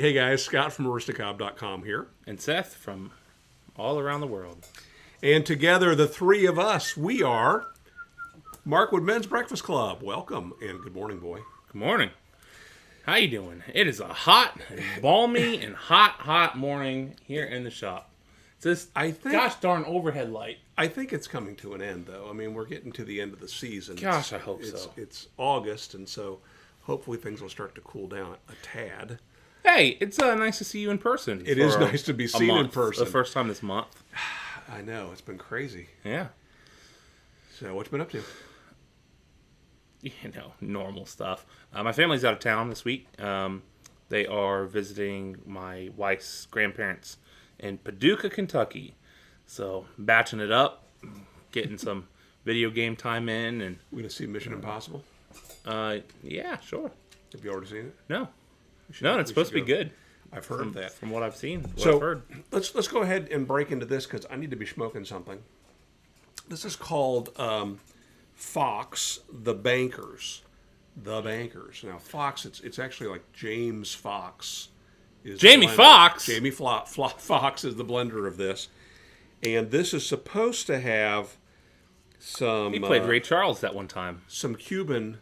Hey guys, Scott from aristocob.com here. And Seth from all around the world. And together, the three of us, we are Markwood Men's Breakfast Club. Welcome and good morning, boy. Good morning. How you doing? It is a hot, and balmy, and hot morning here in the shop. It's this gosh darn overhead light. I think it's coming to an end, though. I mean, we're getting to the end of the season. Gosh, I hope so. It's August, and so hopefully things will start to cool down a tad. Hey, it's nice to see you in person. It is nice to be seen in person. The first time this month. I know. It's been crazy. Yeah. So, what you been up to? You know, normal stuff. My family's out of town this week. They are visiting my wife's grandparents in Paducah, Kentucky. So, batching it up, getting some video game time in. And we're going to see Mission Impossible? Yeah, sure. Have you already seen it? No. No, it's supposed to be good. I've heard that. From what I've seen. So I've heard. Let's go ahead and break into this because I need to be smoking something. This is called Fox, The Bankers. The Bankers. Now, Fox, it's actually like James Fox. Jamie Foxx? Jamie Foxx is the blender of this. And this is supposed to have some... He played Ray Charles that one time. Some Cuban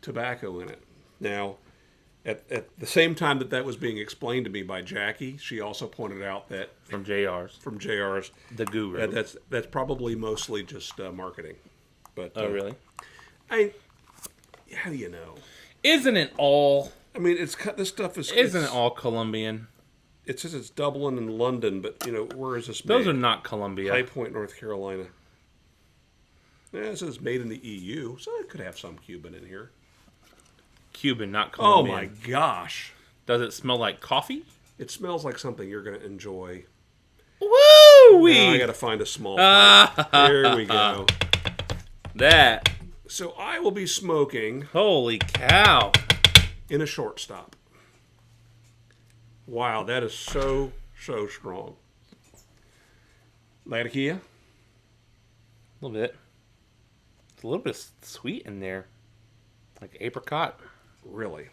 tobacco in it. Now... At the same time that was being explained to me by Jackie, she also pointed out that from JR's, the guru, that's probably mostly just marketing. But really? How do you know? Isn't it all? I mean, this stuff is. Isn't it all Colombian? It says it's Dublin and London, but where is this made? Those are not Colombia. High Point, North Carolina. Yeah, it says made in the EU, so it could have some Cuban in here. Cuban, not Colombian. Oh my gosh. Does it smell like coffee? It smells like something you're going to enjoy. Woo-wee! Now I got to find a small pipe. There we go. That. So I will be smoking. Holy cow. In a shortstop. Wow, that is so strong. Flatticus? A little bit. It's a little bit sweet in there. Like apricot. Really?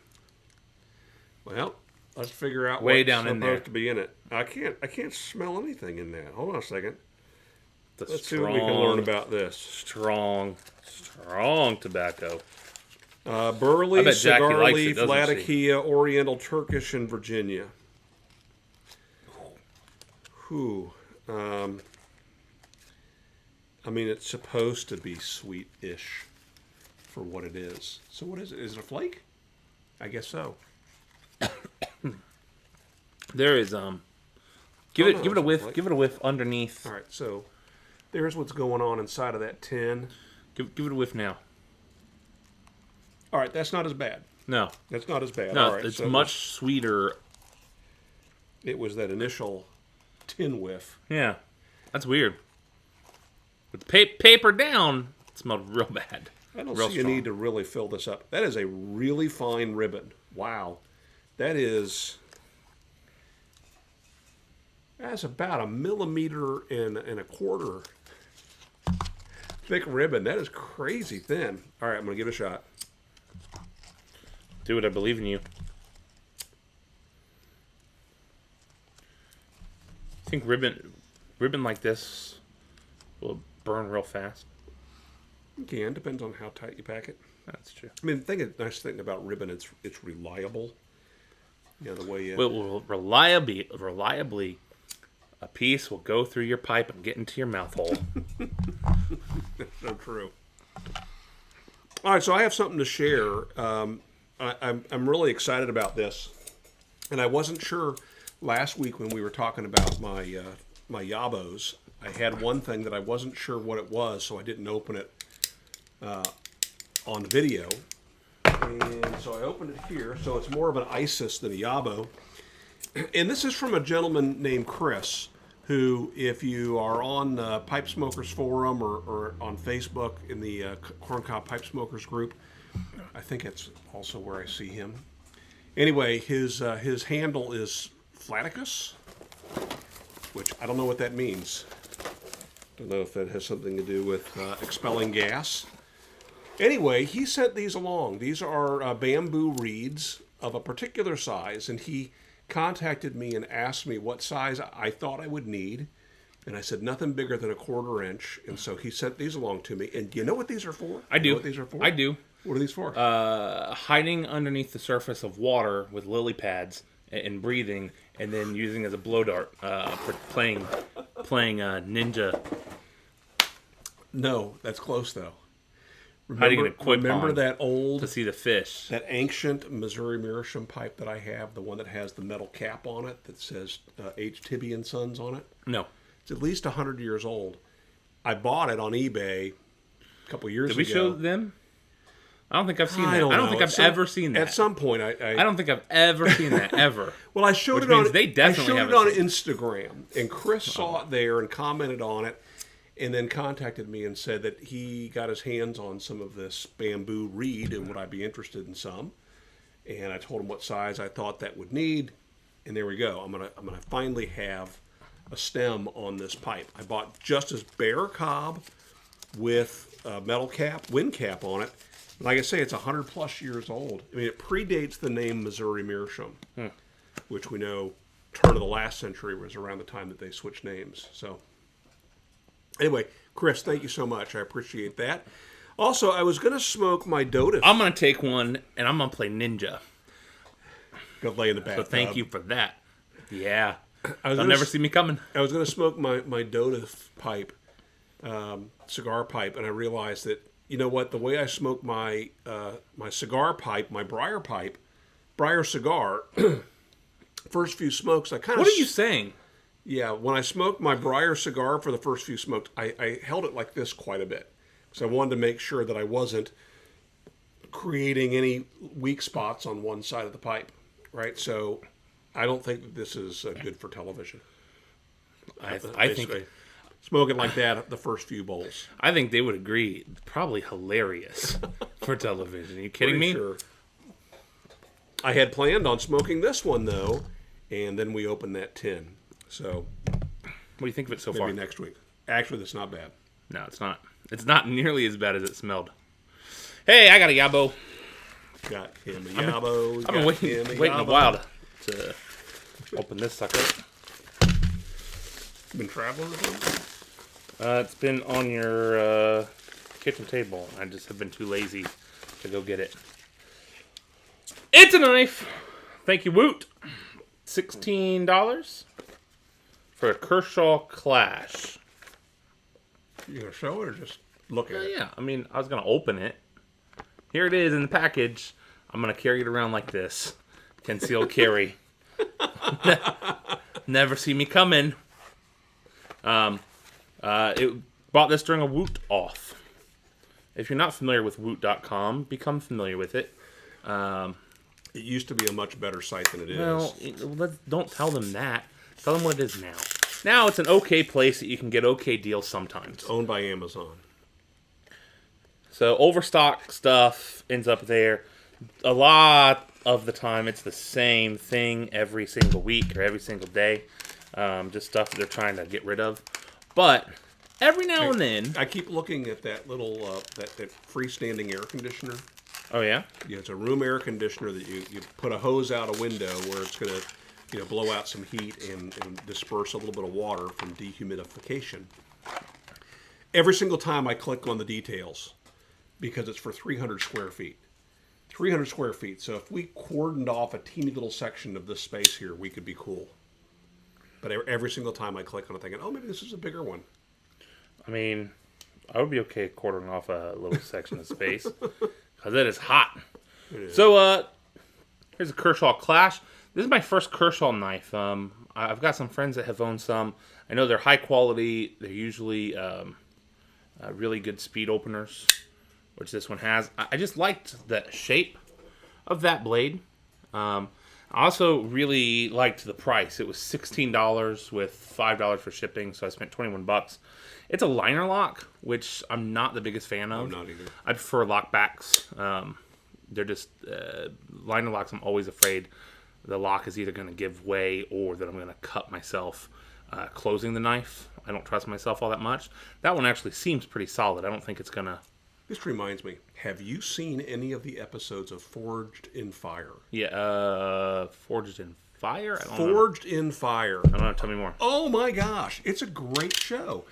Well, let's figure out Way what's down in there. supposed to be in it. I can't smell anything in that. Hold on a second. Let's see what strong, we can learn about this. Strong tobacco. Burley, cigar leaf, it, Flatticus, Oriental, Turkish, and Virginia. Whew. I mean, it's supposed to be sweet-ish for what it is. So what is it? Is it a flake? I guess so. There is give it a whiff. Give it a whiff underneath. All right, so there's what's going on inside of that tin. Give it a whiff now. All right, that's not as bad. No, that's not as bad. No, all right, it's much sweeter. It was that initial tin whiff. Yeah, that's weird. With the paper down, it smelled real bad. I don't see a need to really fill this up. That is a really fine ribbon. Wow. That's about 1.25 millimeters thick ribbon. That is crazy thin. All right, I'm going to give it a shot. Do it. I believe in you. I think ribbon like this will burn real fast. It can. Depends on how tight you pack it. That's true. I mean, the nice thing about ribbon, it's reliable. You know, the way you... Well, reliably, a piece will go through your pipe and get into your mouth hole. That's so true. All right, so I have something to share. I'm really excited about this. And I wasn't sure last week when we were talking about my YABOs. I had one thing that I wasn't sure what it was, so I didn't open it on video. And so I opened it here. So it's more of an ISIS than a YABO. And this is from a gentleman named Chris, who, if you are on Pipe Smokers Forum or on Facebook in the Corncob Pipe Smokers group, I think it's also where I see him. Anyway, his handle is Flatticus, which I don't know what that means. Don't know if that has something to do with expelling gas. Anyway, he sent these along. These are bamboo reeds of a particular size, and he contacted me and asked me what size I thought I would need. And I said, nothing bigger than a 1/4 inch. And so he sent these along to me. And do you know what these are for? I do. You know what these are for? I do. What are these for? Hiding underneath the surface of water with lily pads and breathing, and then using as a blow dart for playing ninja. No, that's close though. Hiding in a koi Remember pond that old, to see the fish. that ancient Missouri Meerschaum pipe that I have, the one that has the metal cap on it that says H. Tibby and Sons on it? No. It's at least 100 years old. I bought it on eBay a couple years ago. Did we show them? I don't think I've seen that. I don't don't know. think I've ever seen that. At some point, I don't think I've ever seen that, ever. Well, I showed Which it on. means they definitely I showed it haven't on seen Instagram, and Chris saw it there and commented on it, and then contacted me and said that he got his hands on some of this bamboo reed and would I be interested in some. And I told him what size I thought that would need, and there we go. I'm gonna finally have a stem on this pipe. I bought just as bare cob with a metal cap, wind cap on it. Like I say, it's 100+ years old. I mean, it predates the name Missouri Meerschaum, which we know turn of the last century was around the time that they switched names. So, anyway, Chris, thank you so much. I appreciate that. Also, I was going to smoke my Dodif. I'm going to take one, and I'm going to play ninja. Go lay in the bathtub. So thank you for that. Yeah. They'll never see me coming. I was going to smoke my Dodif pipe, cigar pipe, and I realized that, you know what, the way I smoke my my cigar pipe, my Briar cigar, first few smokes, I kind of... What are you saying? Yeah, when I smoked my Briar cigar for the first few smokes, I held it like this quite a bit. Because I wanted to make sure that I wasn't creating any weak spots on one side of the pipe, right? So I don't think that this is good for television. I think... Smoking like that the first few bowls. I think they would agree. Probably hilarious for television. Are you kidding me? Sure. I had planned on smoking this one, though, and then we opened that tin. So, what do you think of it so maybe far? Next week. Actually, that's not bad. No, it's not. It's not nearly as bad as it smelled. Hey, I got a YABO. Got him a YABO. I've been waiting a while to open this sucker. Been traveling or something? It's been on your kitchen table. I just have been too lazy to go get it. It's a knife. Thank you, Woot. $16 for a Kershaw Clash. You gonna show it or just look at it? Yeah, I mean, I was gonna open it. Here it is in the package. I'm gonna carry it around like this. Concealed carry. Never see me coming. It bought this during a Woot off. If you're not familiar with Woot.com, become familiar with it. It used to be a much better site than it is. Well, don't tell them that. Tell them what it is now. Now it's an okay place that you can get okay deals sometimes. It's owned by Amazon. So overstock stuff ends up there. A lot of the time it's the same thing every single week or every single day. Just stuff that they're trying to get rid of. But every now and then... I keep looking at that little that freestanding air conditioner. Oh, yeah? Yeah, it's a room air conditioner that you put a hose out a window where it's going to blow out some heat and disperse a little bit of water from dehumidification. Every single time I click on the details, because it's for 300 square feet. 300 square feet. So if we cordoned off a teeny little section of this space here, we could be cool. But every single time I click on it, thinking, oh, maybe this is a bigger one. I mean, I would be okay quartering off a little section of space. Because it is hot. It is. So, here's a Kershaw Clash. This is my first Kershaw knife. I've got some friends that have owned some. I know they're high quality. They're usually really good speed openers, which this one has. I just liked the shape of that blade. I also really liked the price. It was $16 with $5 for shipping, so I spent $21. It's a liner lock, which I'm not the biggest fan of. I'm not either. I prefer lockbacks. They're just liner locks. I'm always afraid the lock is either going to give way or that I'm going to cut myself closing the knife. I don't trust myself all that much. That one actually seems pretty solid. I don't think it's going to... This reminds me, have you seen any of the episodes of Forged in Fire? Yeah, Forged in Fire? I don't Forged in Fire. I don't know. Tell me more. Oh my gosh, it's a great show.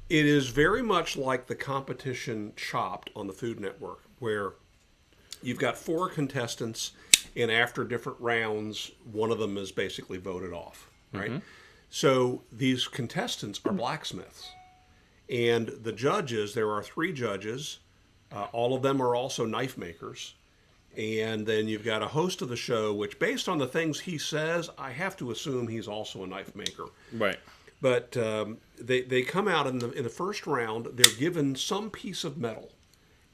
It is very much like the competition Chopped on the Food Network, where you've got 4 contestants, and after different rounds, one of them is basically voted off, right? Mm-hmm. So these contestants are blacksmiths. And the judges, there are 3 judges. All of them are also knife makers. And then you've got a host of the show, which based on the things he says, I have to assume he's also a knife maker. Right. But they come out in the first round, they're given some piece of metal.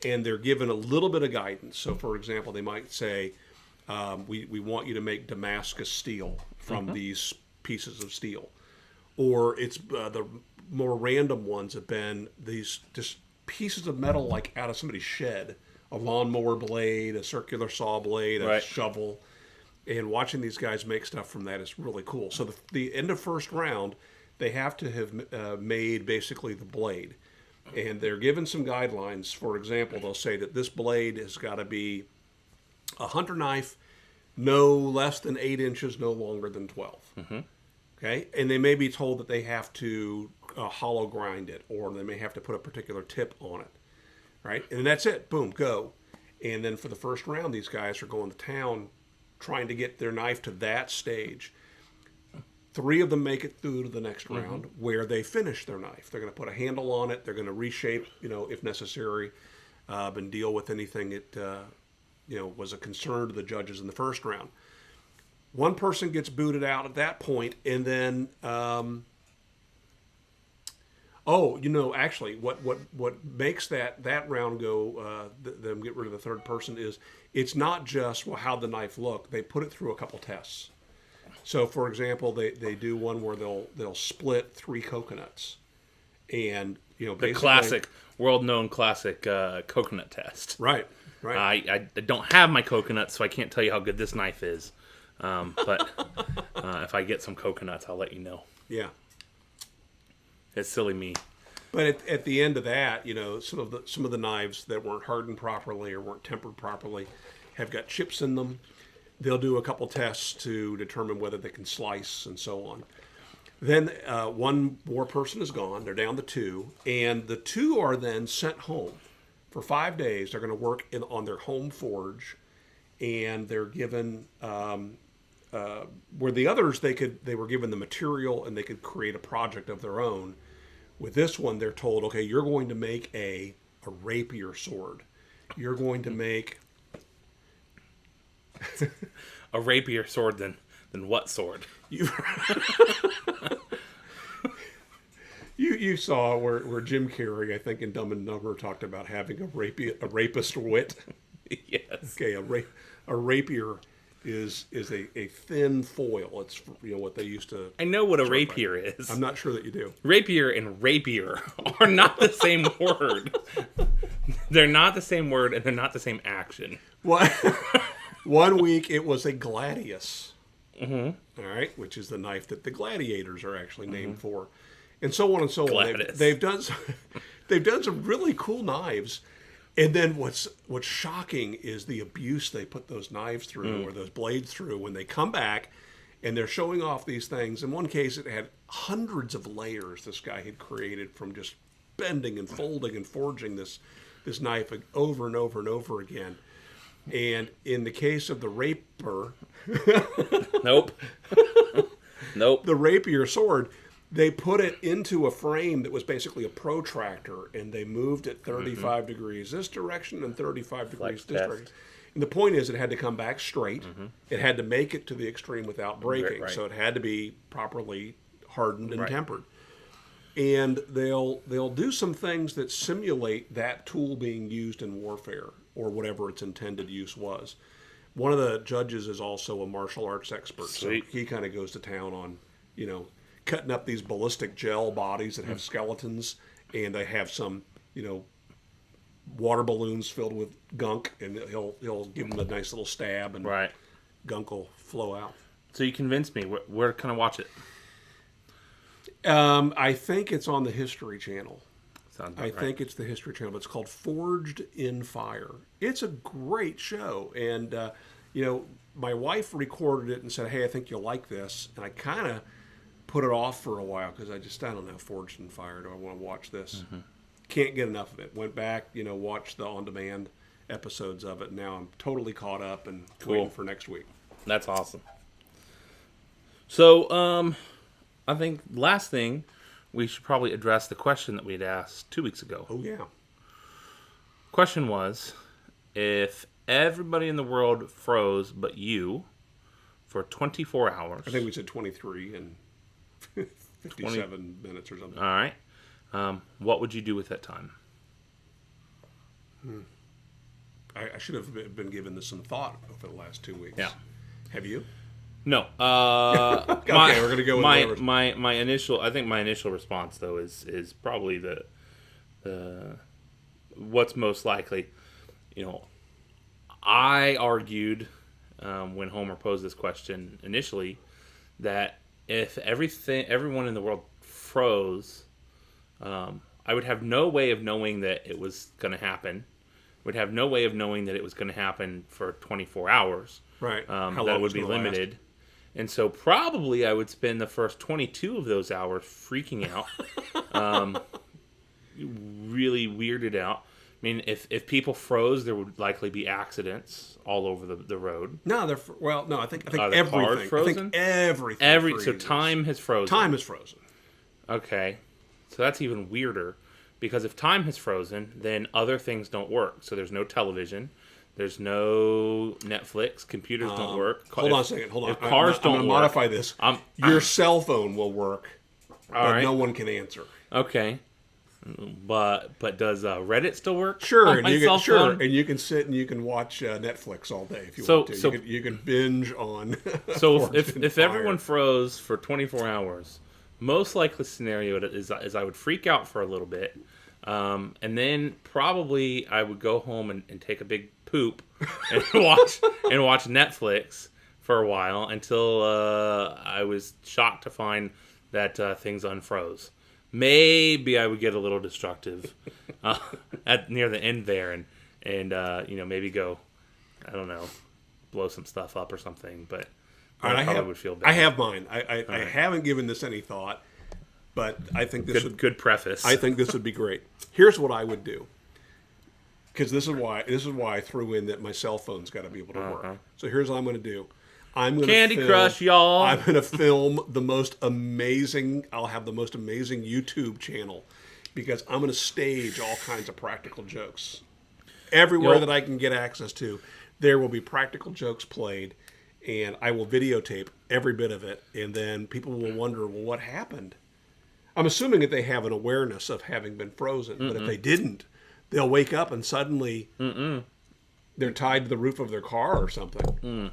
And they're given a little bit of guidance. So, for example, they might say, we want you to make Damascus steel from these pieces of steel. Or it's the more random ones have been these just pieces of metal like out of somebody's shed. A lawnmower blade, a circular saw blade, a shovel. And watching these guys make stuff from that is really cool. So the end of first round, they have to have made basically the blade. And they're given some guidelines. For example, they'll say that this blade has got to be a hunter knife, no less than 8 inches, no longer than 12. Mm-hmm. Okay? And they may be told that they have to hollow grind it, or they may have to put a particular tip on it. Right? And that's it. Boom, go. And then for the first round, these guys are going to town trying to get their knife to that stage. 3 of them make it through to the next round where they finish their knife. They're going to put a handle on it. They're going to reshape, if necessary, and deal with anything that, was a concern to the judges in the first round. One person gets booted out at that point, and then... actually, what makes that round go, them get rid of the third person is it's not just how'd the knife look. They put it through a couple tests. So, for example, they do one where they'll split 3 coconuts, and the classic, world-known classic coconut test. Right. I don't have my coconuts, so I can't tell you how good this knife is. But if I get some coconuts, I'll let you know. Yeah. It's silly me. But at the end of that, some of the knives that weren't hardened properly or weren't tempered properly have got chips in them. They'll do a couple tests to determine whether they can slice and so on. Then one more person is gone. They're down to 2. And the 2 are then sent home. For 5 days, they're going to work on their home forge. And they're given... where the others, they were given the material and they could create a project of their own. With this one, they're told, okay, you're going to make a rapier sword. You're going to make... a rapier sword, then what sword? You saw where Jim Carrey, I think in Dumb and Dumber, talked about having a rapist wit. Yes. Okay, a rapier is a thin foil. It's what they used to... I know what a rapier is. I'm not sure that you do. Rapier and rapier are not the same word. They're not the same word, and they're not the same action. One week it was a gladius. Mm-hmm. All right, which is the knife that the gladiators are actually named for, and so on and so on. Gladys. They've done some really cool knives. And then what's shocking is the abuse they put those knives through or those blades through when they come back and they're showing off these things. In one case, it had hundreds of layers this guy had created from just bending and folding and forging this knife over and over and over again. And in the case of the rapier... Nope. The rapier sword... They put it into a frame that was basically a protractor, and they moved it 35 degrees this direction and 35 degrees this direction. And the point is, it had to come back straight. It had to make it to the extreme without breaking, Right. so it had to be properly hardened and tempered. And they'll do some things that simulate that tool being used in warfare or whatever its intended use was. One of the judges is also a martial arts expert, Sweet. so he kind of goes to town on, cutting up these ballistic gel bodies that have skeletons, and they have some, water balloons filled with gunk, and he'll give them a nice little stab, and gunk will flow out. So you convinced me. Where can I watch it? I think it's on the History Channel. Sounds I think it's the History Channel. It's called Forged in Fire. It's a great show, and my wife recorded it and said, "Hey, I think you'll like this," and I kind of put it off for a while because I don't know, Forged in Fire. Do I want to watch this? Mm-hmm. Can't get enough of it. Went back, watched the on-demand episodes of it. Now I'm totally caught up and waiting for next week. That's awesome. So, I think last thing, we should probably address the question that we had asked 2 weeks ago. Oh, yeah. Question was, if everybody in the world froze but you for 24 hours. I think we said 23 and 57 minutes or something. All right. What would you do with that time? I should have been given this some thought over the last 2 weeks. Yeah. Have you? No. Okay, we're gonna go with my initial. I think my initial response though is probably the what's most likely. I argued when Homer posed this question initially that if everyone in the world froze, I would have no way of knowing that it was going to happen. Would have no way of knowing that it was going to happen for 24 hours. Right. How long that would be limited. Last? And so probably I would spend the first 22 of those hours freaking out, really weirded out. I mean, if people froze, there would likely be accidents all over the road. No, I think everything. Cars frozen? I think everything. So time has frozen. Time is frozen. Okay, so that's even weirder, because if time has frozen, then other things don't work. So there's no television, there's no Netflix, computers don't work. Hold on a second. If cars don't work, I'm going to modify this. Your cell phone will work, but no one can answer. Okay. But does Reddit still work? Sure, and you can sit and you can watch Netflix all day if you want to. So you can binge on. So if everyone froze for 24 hours, most likely scenario is I would freak out for a little bit, and then probably I would go home and take a big poop and watch Netflix for a while until I was shocked to find that things unfroze. Maybe I would get a little destructive near the end there, and maybe go, I don't know, blow some stuff up or something. But I would feel bad. I have mine. I haven't given this any thought, but I think this good preface. I think this would be great. Here's what I would do, because this is why I threw in that my cell phone's got to be able to work. So here's what I'm going to do. Candy Crush, y'all. I'm going to film the most amazing. I'll have the most amazing YouTube channel, because I'm going to stage all kinds of practical jokes. Everywhere that I can get access to, there will be practical jokes played, and I will videotape every bit of it, and then people will wonder, well, what happened? I'm assuming that they have an awareness of having been frozen, but if they didn't, they'll wake up and suddenly they're tied to the roof of their car or something.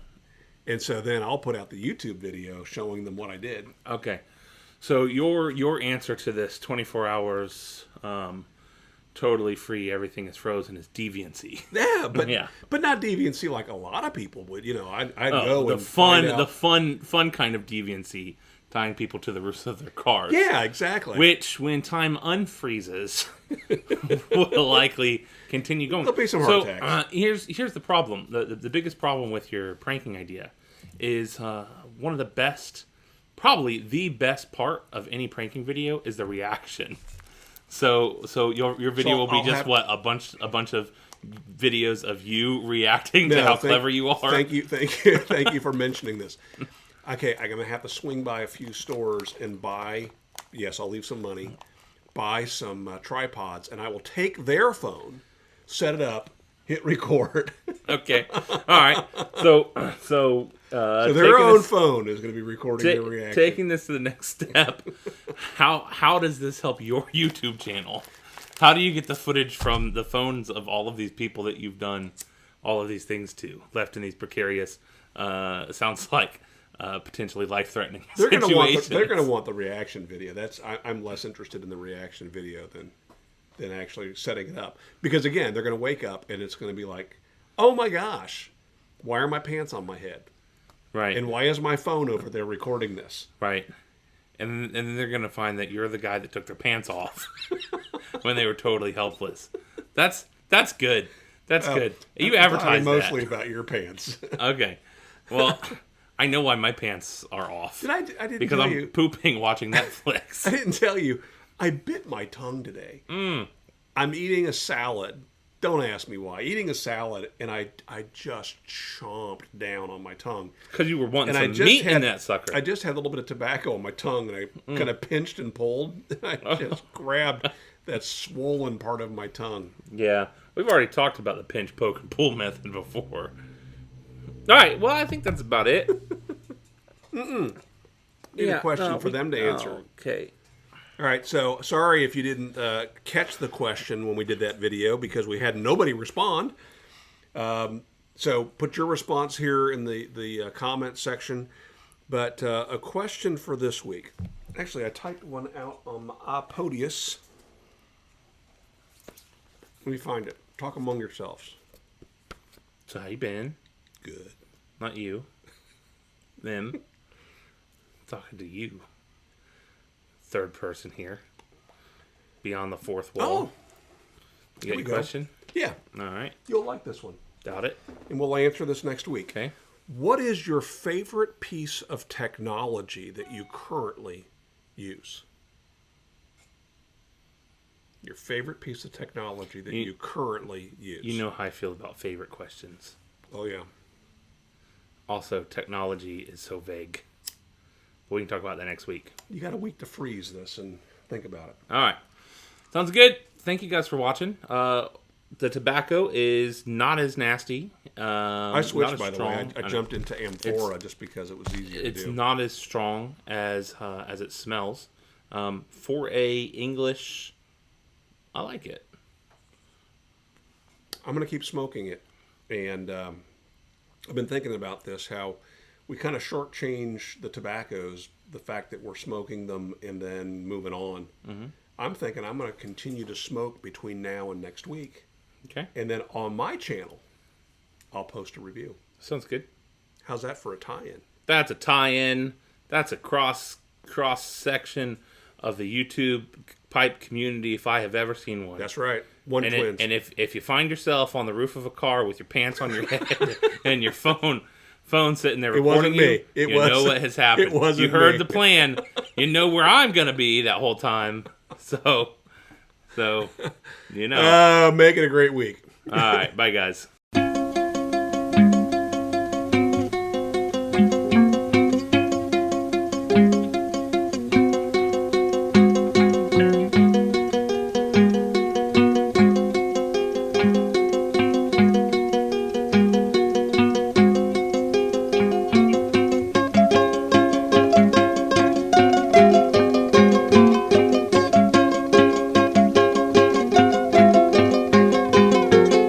And so then I'll put out the YouTube video showing them what I did. Okay. So your answer to this 24 hours totally free, everything is frozen, is deviancy. Yeah, but not deviancy like a lot of people would. I'd go the and fun kind of deviancy, tying people to the roofs of their cars. Yeah, exactly. Which, when time unfreezes, will likely continue going. There'll be some heart attacks. Here's the problem. The biggest problem with your pranking idea is one of the best, probably the best part of any pranking video is the reaction. So your video will be just a bunch of videos of you reacting to how clever you are. Thank you for mentioning this. Okay, I'm gonna have to swing by a few stores and buy. Yes, I'll leave some money. Buy some tripods, and I will take their phone, set it up, hit record. Okay, all right. So their own phone is going to be recording your reaction. Taking this to the next step, how does this help your YouTube channel? How do you get the footage from the phones of all of these people that you've done all of these things to, left in these precarious, sounds like potentially life-threatening situations? They're going to want the reaction video. I'm less interested in the reaction video than actually setting it up, because again, they're going to wake up and it's going to be like, oh my gosh, why are my pants on my head? Right. And why is my phone over there recording this? Right. And then they're going to find that you're the guy that took their pants off when they were totally helpless. That's good. That's good. You I'm advertise mostly that. about your pants. Okay. Well, I know why my pants are off. I didn't because tell I'm you. pooping watching Netflix. I didn't tell you. I bit my tongue today. I'm eating a salad. Don't ask me why. Eating a salad, and I just chomped down on my tongue. Because you were wanting And some meat in that sucker. I just had a little bit of tobacco on my tongue, and I kind of pinched and pulled. I just grabbed that swollen part of my tongue. Yeah. We've already talked about the pinch, poke, and pull method before. All right. Well, I think that's about it. Need a question for them to answer. Okay. All right, so sorry if you didn't catch the question when we did that video because we had nobody respond. So put your response here in the comment section. But a question for this week. Actually, I typed one out on my iPodius. Let me find it. Talk among yourselves. So how you been? Good. Not you. Them. Talking to you. Third person here. Beyond the fourth wall. Oh. You got your question? Yeah. All right. You'll like this one. Doubt it. And we'll answer this next week. Okay. What is your favorite piece of technology that you currently use? Your favorite piece of technology that you currently use. You know how I feel about favorite questions. Oh, yeah. Also, technology is so vague. We can talk about that next week. You got a week to freeze this and think about it. All right. Sounds good. Thank you guys for watching. The tobacco is not as nasty. I switched, by the way. I jumped into Amphora just because it was easier to do. It's not as strong as it smells. For a English, I like it. I'm going to keep smoking it. And I've been thinking about this, how we kind of shortchange the tobaccos, the fact that we're smoking them and then moving on. Mm-hmm. I'm thinking I'm going to continue to smoke between now and next week. Okay. And then on my channel, I'll post a review. Sounds good. How's that for a tie-in? That's a tie-in. That's a cross section of the YouTube pipe community if I have ever seen one. That's right. Twins. And if you find yourself on the roof of a car with your pants on your head and your phone sitting there recording you know what has happened. It wasn't you heard me. the plan. You know where I'm going to be that whole time. So, you know. Make it a great week. All right. Bye, guys.